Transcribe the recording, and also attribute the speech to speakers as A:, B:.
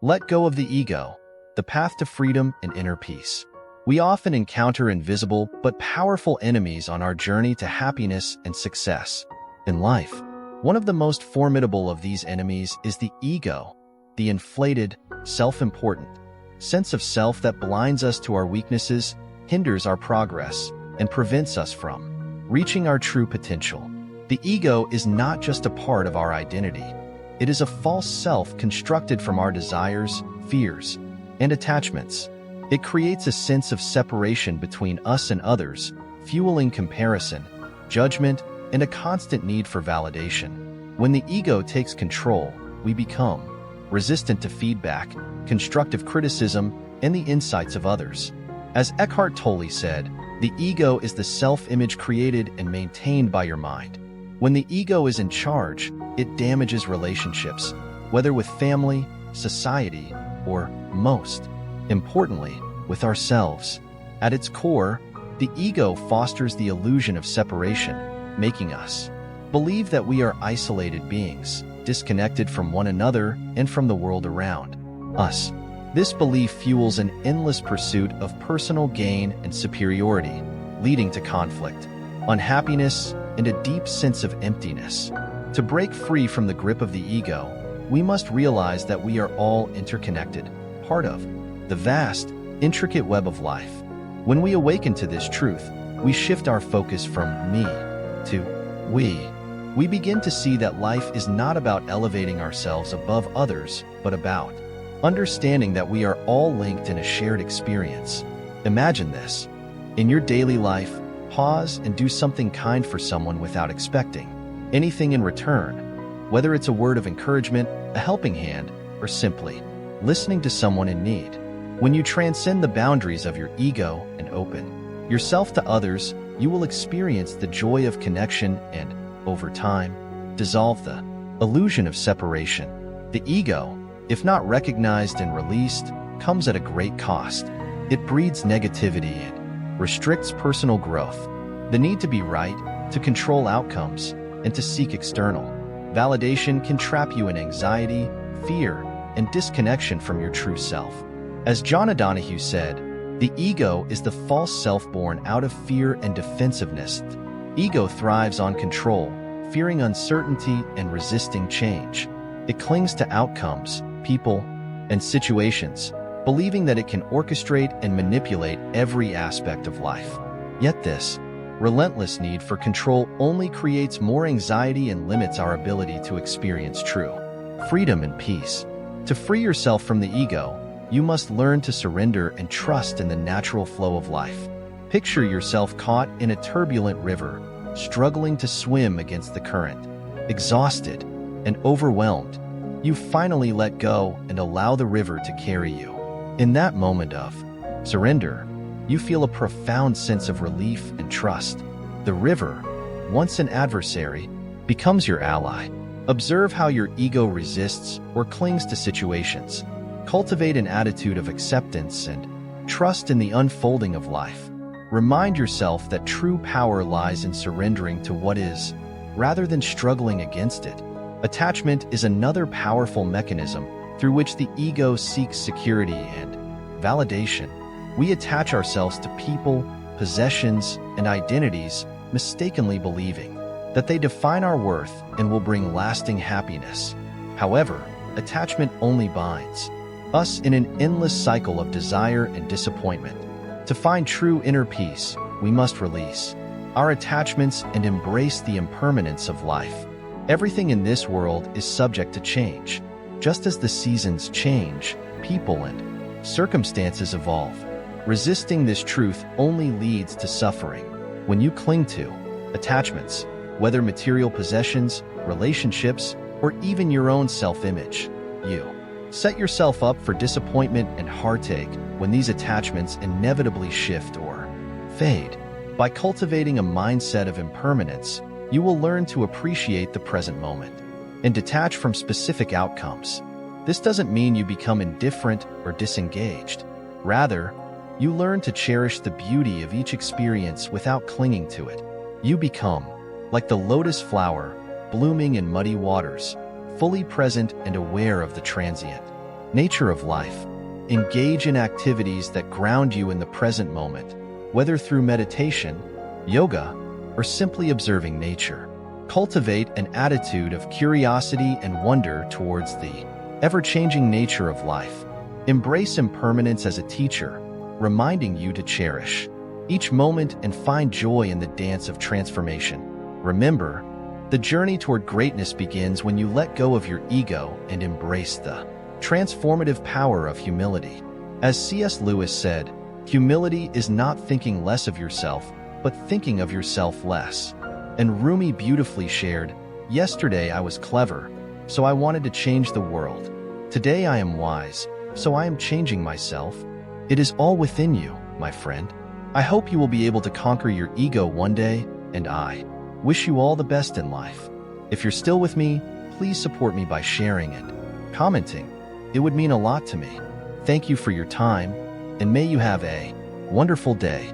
A: Let go of the ego, the path to freedom and inner peace. We often encounter invisible but powerful enemies on our journey to happiness and success in life. One of the most formidable of these enemies is the ego, the inflated, self-important sense of self that blinds us to our weaknesses, hinders our progress, and prevents us from reaching our true potential. The ego is not just a part of our identity. It is a false self constructed from our desires, fears, and attachments. It creates a sense of separation between us and others, fueling comparison, judgment, and a constant need for validation. When the ego takes control, we become resistant to feedback, constructive criticism, and the insights of others. As Eckhart Tolle said, the ego is the self-image created and maintained by your mind. When the ego is in charge, it damages relationships, whether with family, society, or, most importantly, with ourselves. At its core, the ego fosters the illusion of separation, making us believe that we are isolated beings, disconnected from one another and from the world around us. This belief fuels an endless pursuit of personal gain and superiority, leading to conflict, unhappiness, and a deep sense of emptiness. To break free from the grip of the ego, we must realize that we are all interconnected, part of the vast, intricate web of life. When we awaken to this truth, we shift our focus from me to we. We begin to see that life is not about elevating ourselves above others, but about understanding that we are all linked in a shared experience. Imagine this. In your daily life, pause and do something kind for someone without expecting anything in return, whether it's a word of encouragement, a helping hand, or simply listening to someone in need. When you transcend the boundaries of your ego and open yourself to others, you will experience the joy of connection and, over time, dissolve the illusion of separation. The ego, if not recognized and released, comes at a great cost. It breeds negativity and restricts personal growth. The need to be right, to control outcomes, and to seek external validation can trap you in anxiety, fear, and disconnection from your true self. As John O'Donohue said, the ego is the false self born out of fear and defensiveness. Ego thrives on control, fearing uncertainty and resisting change. It clings to outcomes, people, and situations, believing that it can orchestrate and manipulate every aspect of life. Yet this relentless need for control only creates more anxiety and limits our ability to experience true freedom and peace. To free yourself from the ego, you must learn to surrender and trust in the natural flow of life. Picture yourself caught in a turbulent river, struggling to swim against the current. Exhausted and overwhelmed, you finally let go and allow the river to carry you. In that moment of surrender, you feel a profound sense of relief and trust. The river, once an adversary, becomes your ally. Observe how your ego resists or clings to situations. Cultivate an attitude of acceptance and trust in the unfolding of life. Remind yourself that true power lies in surrendering to what is, rather than struggling against it. Attachment is another powerful mechanism through which the ego seeks security and validation. We attach ourselves to people, possessions, and identities, mistakenly believing that they define our worth and will bring lasting happiness. However, attachment only binds us in an endless cycle of desire and disappointment. To find true inner peace, we must release our attachments and embrace the impermanence of life. Everything in this world is subject to change. Just as the seasons change, people and circumstances evolve. Resisting this truth only leads to suffering. When you cling to attachments, whether material possessions, relationships, or even your own self-image, you set yourself up for disappointment and heartache when these attachments inevitably shift or fade. By cultivating a mindset of impermanence, you will learn to appreciate the present moment and detach from specific outcomes. This doesn't mean you become indifferent or disengaged. Rather, you learn to cherish the beauty of each experience without clinging to it. You become like the lotus flower, blooming in muddy waters, fully present and aware of the transient Nature of life. Engage in activities that ground you in the present moment, whether through meditation, yoga, or simply observing nature. Cultivate an attitude of curiosity and wonder towards the ever-changing nature of life. Embrace impermanence as a teacher, reminding you to cherish each moment and find joy in the dance of transformation. Remember, the journey toward greatness begins when you let go of your ego and embrace the transformative power of humility. As C.S. Lewis said, humility is not thinking less of yourself, but thinking of yourself less. And Rumi beautifully shared, "Yesterday I was clever, so I wanted to change the world. Today I am wise, so I am changing myself." It is all within you, my friend. I hope you will be able to conquer your ego one day, and I wish you all the best in life. If you're still with me, please support me by sharing and commenting. It would mean a lot to me. Thank you for your time, and may you have a wonderful day.